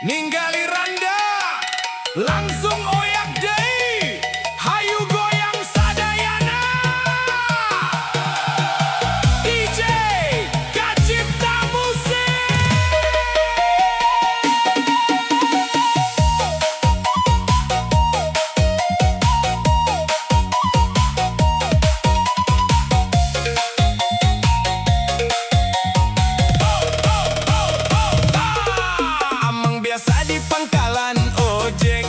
Ninggali randa, langsung oyak deui. Hayu goyang sadayana. DJ Kacipta Musik. Amang biasa di pangkalan ojek,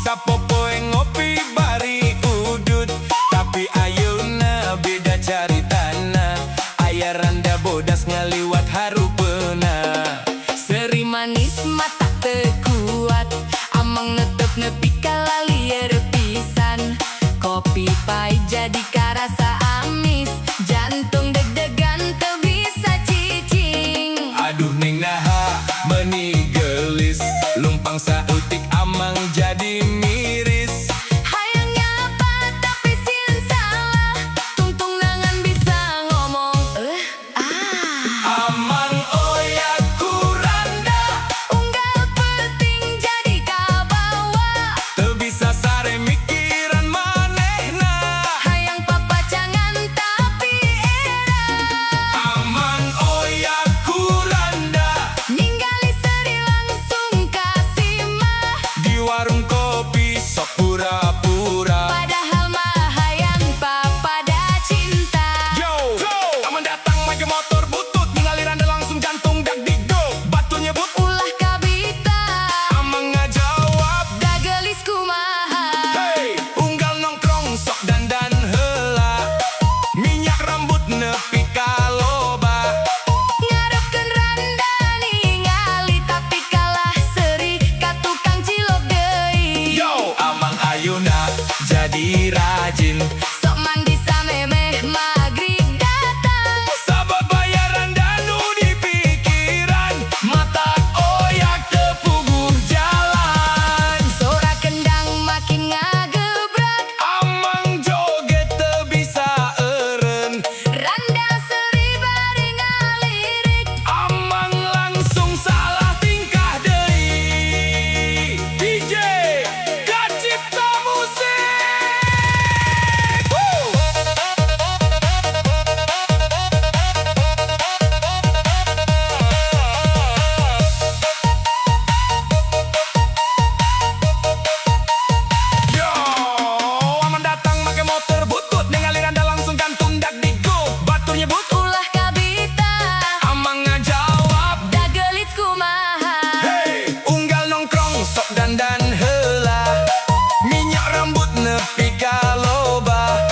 sapopoe ngopi bari udut. Tapi ayeuna beda caritana, aya randa bodas ngaliwat harupeuna. Seri manis mata teu kuat, amang netep nepi ka lalieur pisan. Kopi pai jadi karasa amis, jantung deg-degan teu bisa cicing. Aduh ning naha meuni geulis, lumpang sautik amang jadi miris. Hayangnya apa tapi sieun salah, tungtung nangan bisa ngomong Amang oyak kuranda, unggal penting jadi kabawa. teu bisa sare mikiran manehna. Hayang papacangan tapi era, Amang oyak kuranda, ninggali seri langsung kasih mah. di warung kopi sok pura-pura. Padahal mah hayang papada cinta. Yo, aman datang make motor butut, ningali randa langsung jantung dak digo. Batu nyebut, Ulah kabita, amang ngajawab. da geulis kumaha. Hey, unggal nongkrong sok dandan heula, minyak rambut nepi ka loba. Ngarepkeun randa ningali tapi kalah seri ka tukang cilok deui. Yo, amang ayeuna jadi rajin, Sok mandi samemeh magrib datang. sabab bayaran danu di pikiran. Mata oyak teu puguh jalan, Sora kendang makin ngagebrak, amang joget teu bisa eureun. randa seri bari ngalirik. Amang langsung salah tingkah deui. DJ Kacipta Musik. Yo, aman datang make motor butut, ningali randa langsung gantung dak digo. Batur nyebut, Ulah kabita, amang ngajawab. da geulis kumaha. Hey, unggal nongkrong sok dandan heula, minyak rambut nepi ka loba.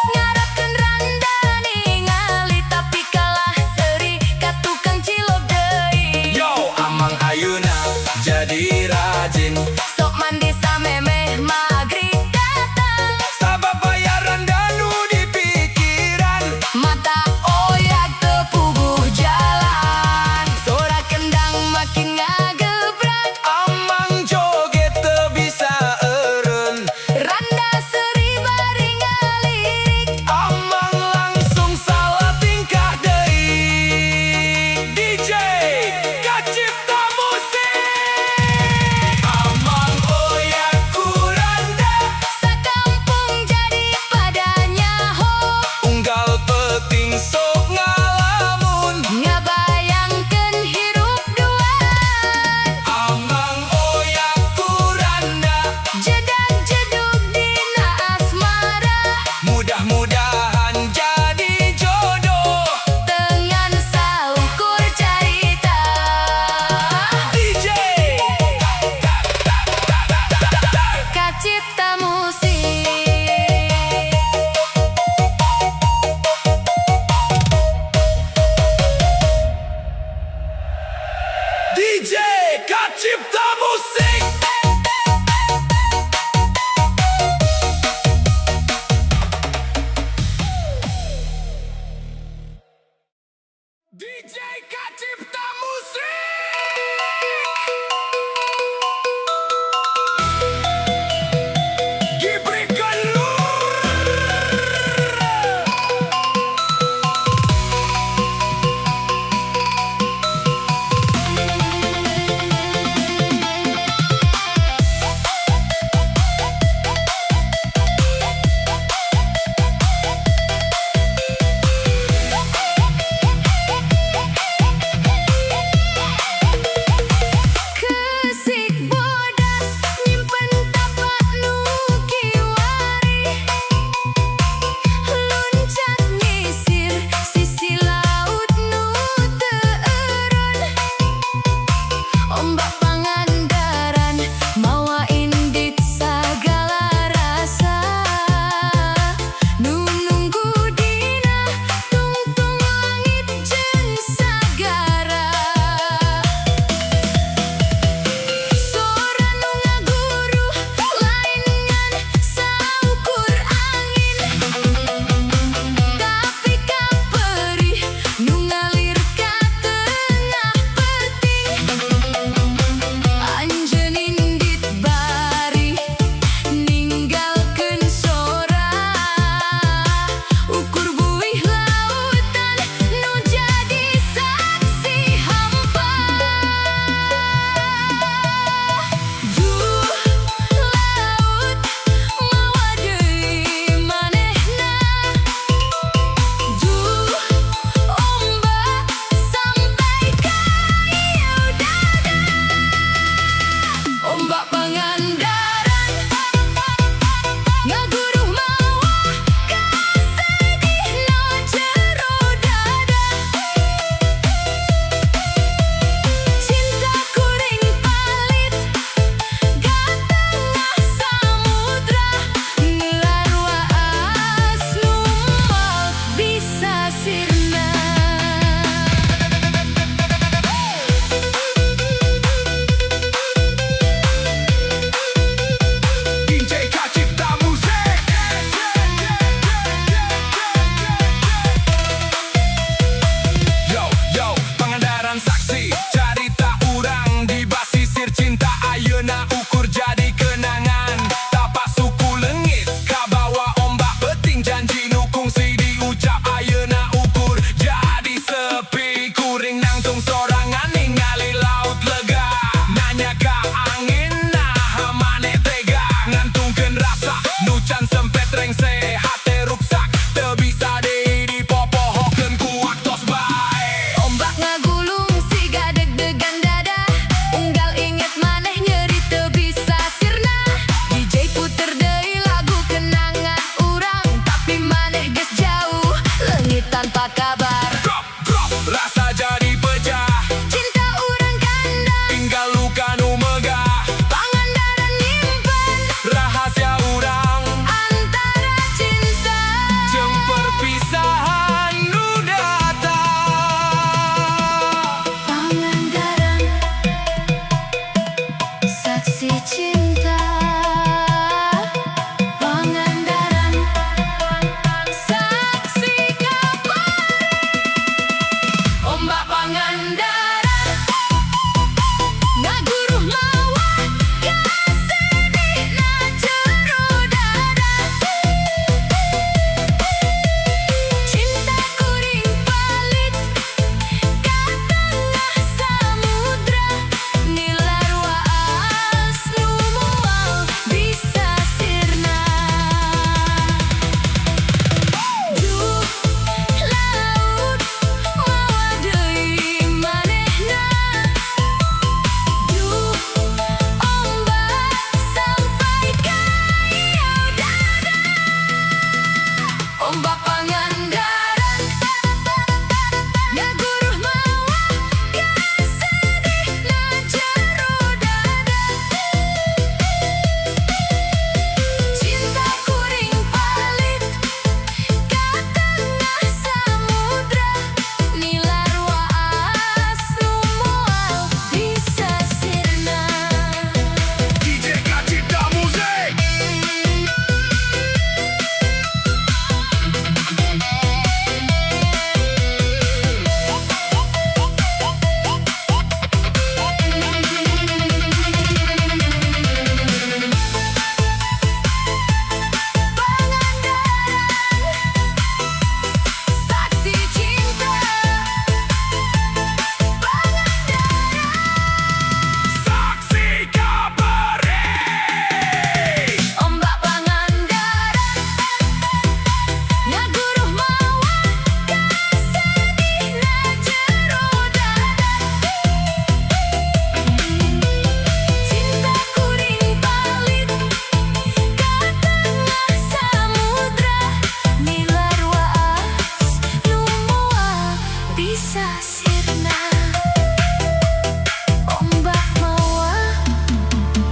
Ngarepkeun randa ningali tapi kalah seri ka tukang cilok deui. Yo, amang ayeuna jadi rajin, Sok mandi samemeh magrib datang. sabab bayaran danu di pikiran. Mata oyak teu puguh jalan, sora kendang makin ngagebrak. Amang joget teu bisa eureun, Randa seri bari ngalirik. amang langsung salah tingkah deui. DJ Kacipta Musik. Amang oyak kuranda, Sakampung jadi padanya ho, unggal peuting sok ngalamun. ngabayangkeun hirup duaan. Amang oyak kuranda, Jedag-jedug dina asmara, mudah-mudahan jadi jodoh. tengan saukur carita. DJ Kacipta Musik. DJ Kacipta Musik. DJ Kacipta Musik. Gibrekan lur. Pangandaran ngaguruh mawa kasedihna jero dada cinta kuring palit ka tengah samudra nilar waas nu moal bisa sirna duh laut mawa deui manehna duh ombak sampai ka ieu dada ombak Pangandaran ngaguruh mawa kasedihna jero dada cinta kuring palit ka tengah samudra nilar waas nu moal bisa sirna DJ Kacipta Musik. saksi cinta Saksi kabare. ombak Pangandaran ngaguruh mawa kasedihna jero dada cinta kuring palit ka tengah samudra nilar waas nu moal bisa sirna ombak mawa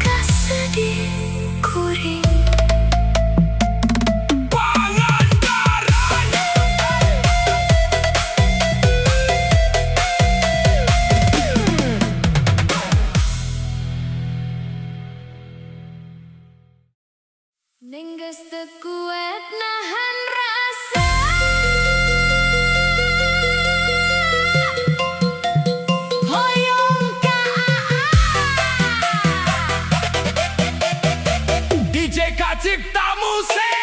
kasedih kuring Pangandaran. ning geus teu kuat nahan rasa hoyong ka DJ Kacipta Musik.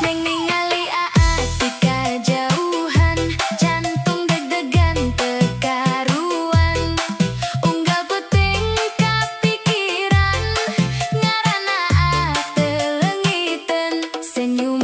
Neng ningali aati kajauhan jantung deg-degan teu karuan unggal peuting kapikiran ngaranna teu leungiteun senyum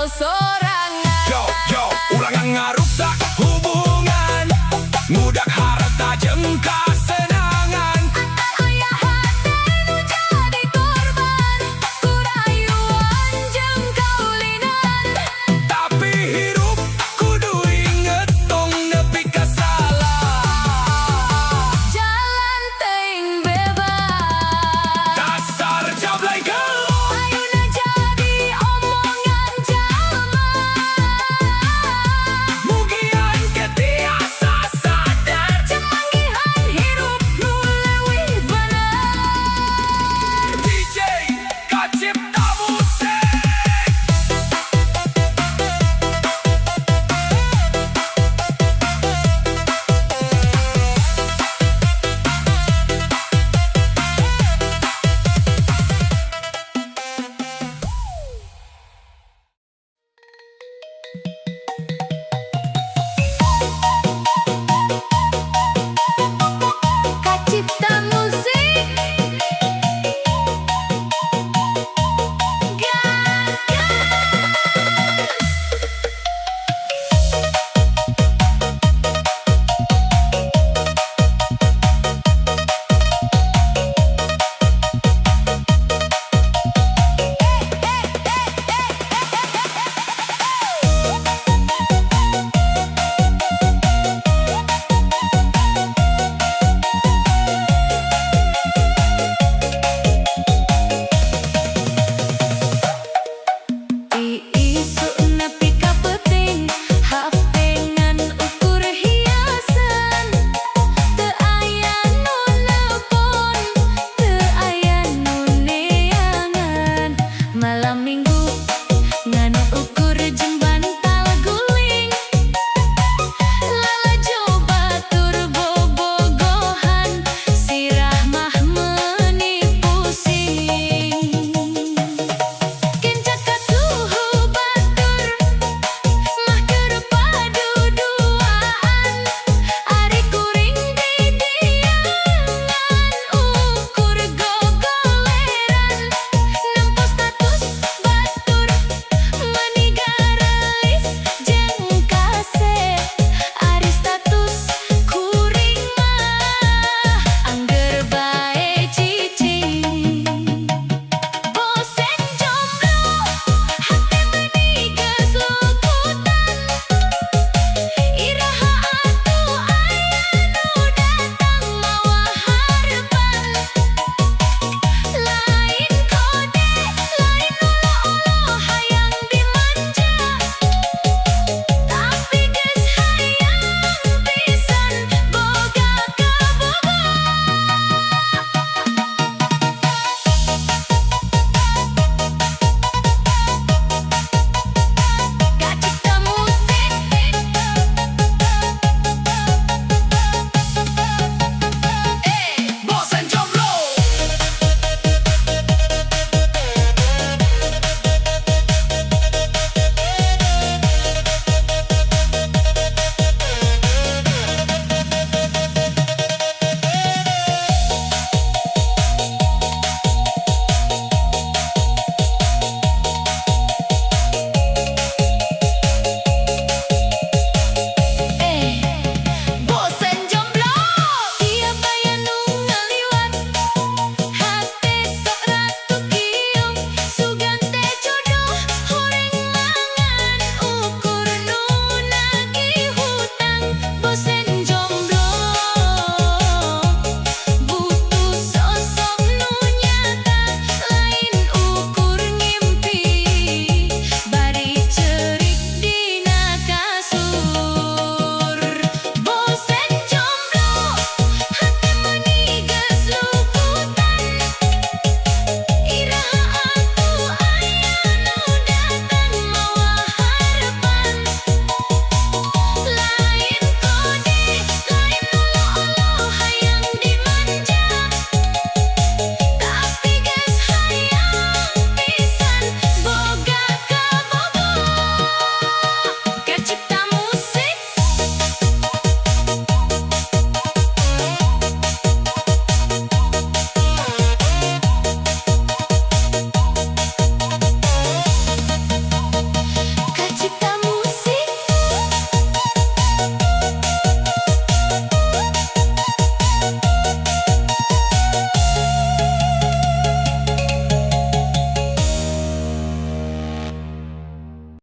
galau sorangan. Yo, ulangan ngarusak hubungan, mudak harta jeung kasenangan. Ayah hati nu jadi korban kurayuan jeung kaulinan. Tapi hirup kudu inget tong nepi ka salah. Jalan teuing bebas. Dasar jablay gelo, Ayeuna jadi omongan jalma. mugian ke tiasa sadar. Cemanggihan hirup nu leuwih bener. DJ Kacipta Musik. Kacipta Musik. Gaskan.